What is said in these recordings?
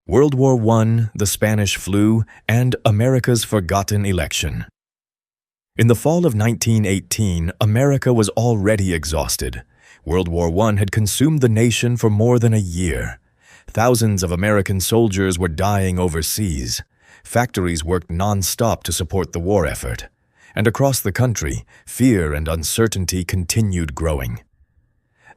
World War I, the Spanish flu, and America's forgotten election. In the fall of 1918, America was already exhausted. World War I had consumed the nation for more than a year. Thousands of American soldiers were dying overseas. Factories worked non-stop to support the war effort. And across the country, fear and uncertainty continued growing.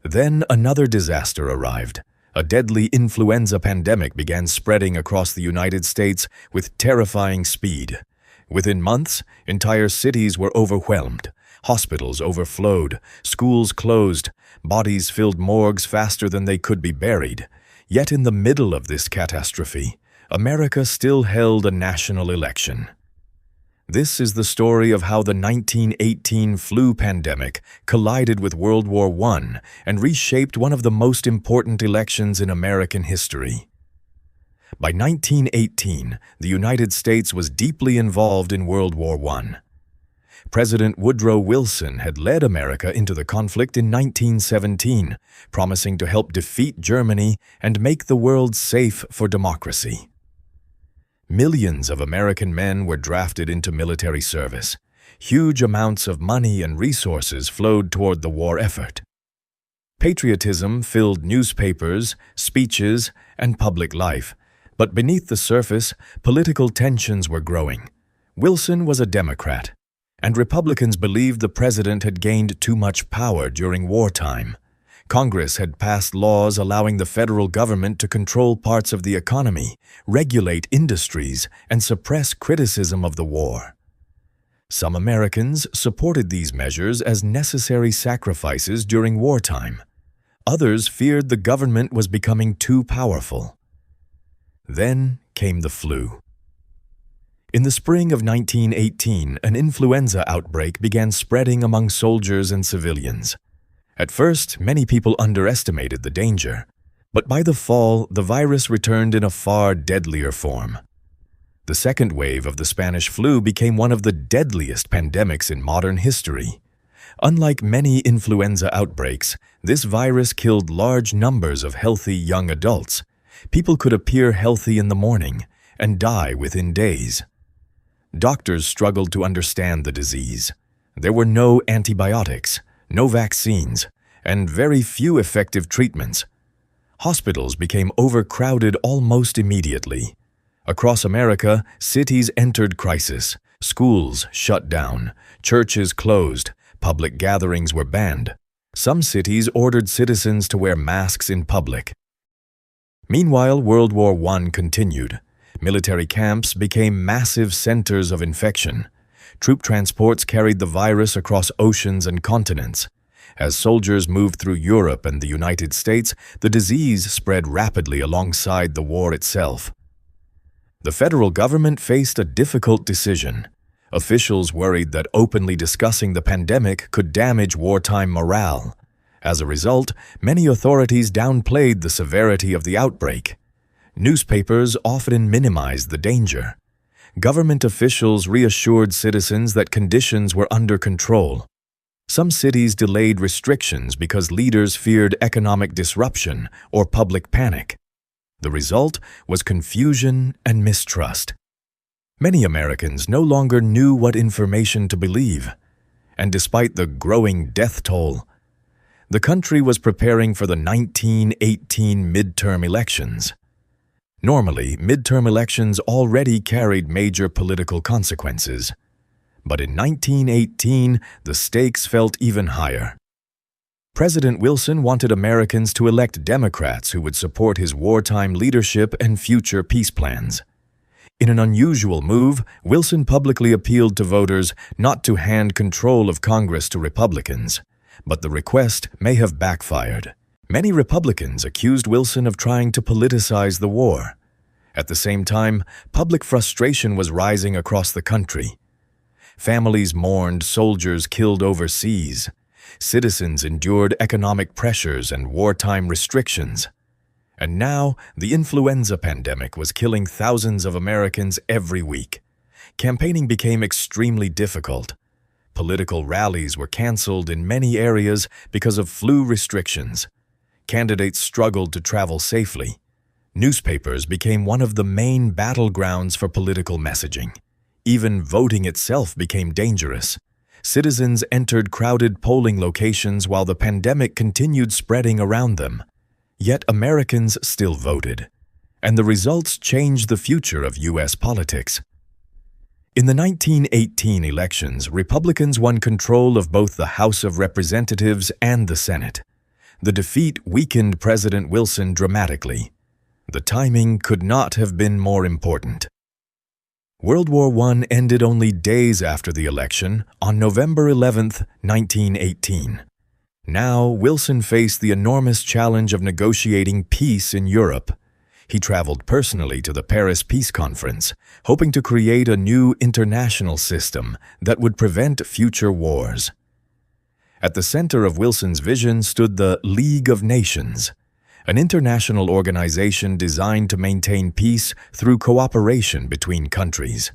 Then another disaster arrived. A deadly influenza pandemic began spreading across the United States with terrifying speed. Within months, entire cities were overwhelmed. Hospitals overflowed, schools closed, bodies filled morgues faster than they could be buried. Yet in the middle of this catastrophe, America still held a national election. This is the story of how the 1918 flu pandemic collided with World War I and reshaped one of the most important elections in American history. By 1918, the United States was deeply involved in World War I. President Woodrow Wilson had led America into the conflict in 1917, promising to help defeat Germany and make the world safe for democracy. Millions of American men were drafted into military service. Huge amounts of money and resources flowed toward the war effort. Patriotism filled newspapers, speeches, and public life, but beneath the surface, political tensions were growing. Wilson was a Democrat, and Republicans believed the president had gained too much power during wartime. Congress had passed laws allowing the federal government to control parts of the economy, regulate industries, and suppress criticism of the war. Some Americans supported these measures as necessary sacrifices during wartime. Others feared the government was becoming too powerful. Then came the flu. In the spring of 1918, an influenza outbreak began spreading among soldiers and civilians. At first, many people underestimated the danger, but by the fall, the virus returned in a far deadlier form. The second wave of the Spanish flu became one of the deadliest pandemics in modern history. Unlike many influenza outbreaks, this virus killed large numbers of healthy young adults. People could appear healthy in the morning and die within days. Doctors struggled to understand the disease. There were no antibiotics, no vaccines, and very few effective treatments. Hospitals became overcrowded almost immediately. Across America, cities entered crisis. Schools shut down, churches closed, public gatherings were banned. Some cities ordered citizens to wear masks in public. Meanwhile, World War I continued. Military camps became massive centers of infection. Troop transports carried the virus across oceans and continents. As soldiers moved through Europe and the United States, the disease spread rapidly alongside the war itself. The federal government faced a difficult decision. Officials worried that openly discussing the pandemic could damage wartime morale. As a result, many authorities downplayed the severity of the outbreak. Newspapers often minimized the danger. Government officials reassured citizens that conditions were under control. Some cities delayed restrictions because leaders feared economic disruption or public panic. The result was confusion and mistrust. Many Americans no longer knew what information to believe. And despite the growing death toll, the country was preparing for the 1918 midterm elections. Normally, midterm elections already carried major political consequences. But in 1918, the stakes felt even higher. President Wilson wanted Americans to elect Democrats who would support his wartime leadership and future peace plans. In an unusual move, Wilson publicly appealed to voters not to hand control of Congress to Republicans, but the request may have backfired. Many Republicans accused Wilson of trying to politicize the war. At the same time, public frustration was rising across the country. Families mourned soldiers killed overseas. Citizens endured economic pressures and wartime restrictions. And now, the influenza pandemic was killing thousands of Americans every week. Campaigning became extremely difficult. Political rallies were canceled in many areas because of flu restrictions. Candidates struggled to travel safely. Newspapers became one of the main battlegrounds for political messaging. Even voting itself became dangerous. Citizens entered crowded polling locations while the pandemic continued spreading around them. Yet Americans still voted, and the results changed the future of U.S. politics. In the 1918 elections, Republicans won control of both the House of Representatives and the Senate. The defeat weakened President Wilson dramatically. The timing could not have been more important. World War I ended only days after the election, on November 11, 1918. Now, Wilson faced the enormous challenge of negotiating peace in Europe. He traveled personally to the Paris Peace Conference, hoping to create a new international system that would prevent future wars. At the center of Wilson's vision stood the League of Nations, an international organization designed to maintain peace through cooperation between countries.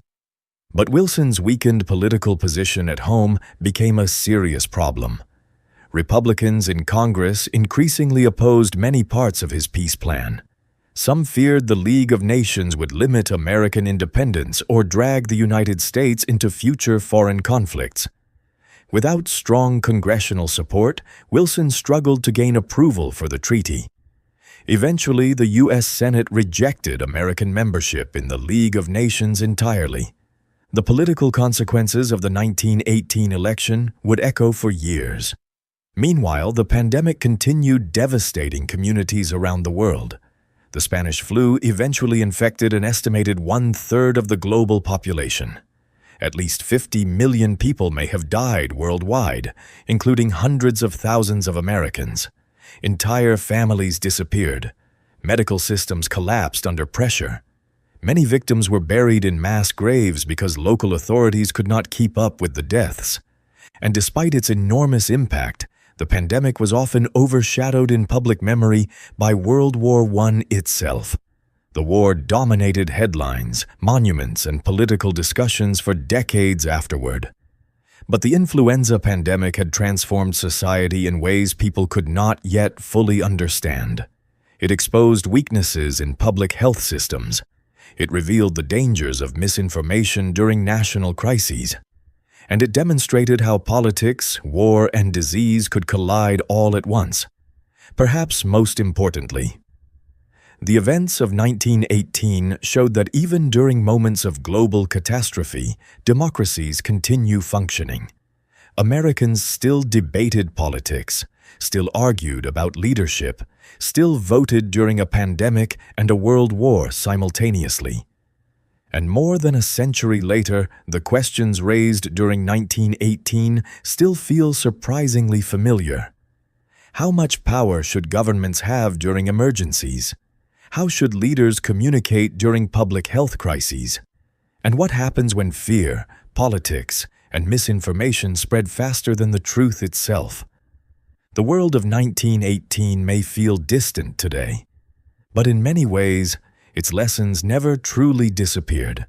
But Wilson's weakened political position at home became a serious problem. Republicans in Congress increasingly opposed many parts of his peace plan. Some feared the League of Nations would limit American independence or drag the United States into future foreign conflicts. Without strong congressional support, Wilson struggled to gain approval for the treaty. Eventually, the U.S. Senate rejected American membership in the League of Nations entirely. The political consequences of the 1918 election would echo for years. Meanwhile, the pandemic continued devastating communities around the world. The Spanish flu eventually infected an estimated 1/3 of the global population. At least 50 million people may have died worldwide, including hundreds of thousands of Americans. Entire families disappeared. Medical systems collapsed under pressure. Many victims were buried in mass graves because local authorities could not keep up with the deaths. And despite its enormous impact, the pandemic was often overshadowed in public memory by World War I itself. The war dominated headlines, monuments, and political discussions for decades afterward. But the influenza pandemic had transformed society in ways people could not yet fully understand. It exposed weaknesses in public health systems. It revealed the dangers of misinformation during national crises. And it demonstrated how politics, war, and disease could collide all at once. Perhaps most importantly, the events of 1918 showed that even during moments of global catastrophe, democracies continue functioning. Americans still debated politics, still argued about leadership, still voted during a pandemic and a world war simultaneously. And more than a century later, the questions raised during 1918 still feel surprisingly familiar. How much power should governments have during emergencies? How should leaders communicate during public health crises? And what happens when fear, politics, and misinformation spread faster than the truth itself? The world of 1918 may feel distant today, but in many ways, its lessons never truly disappeared.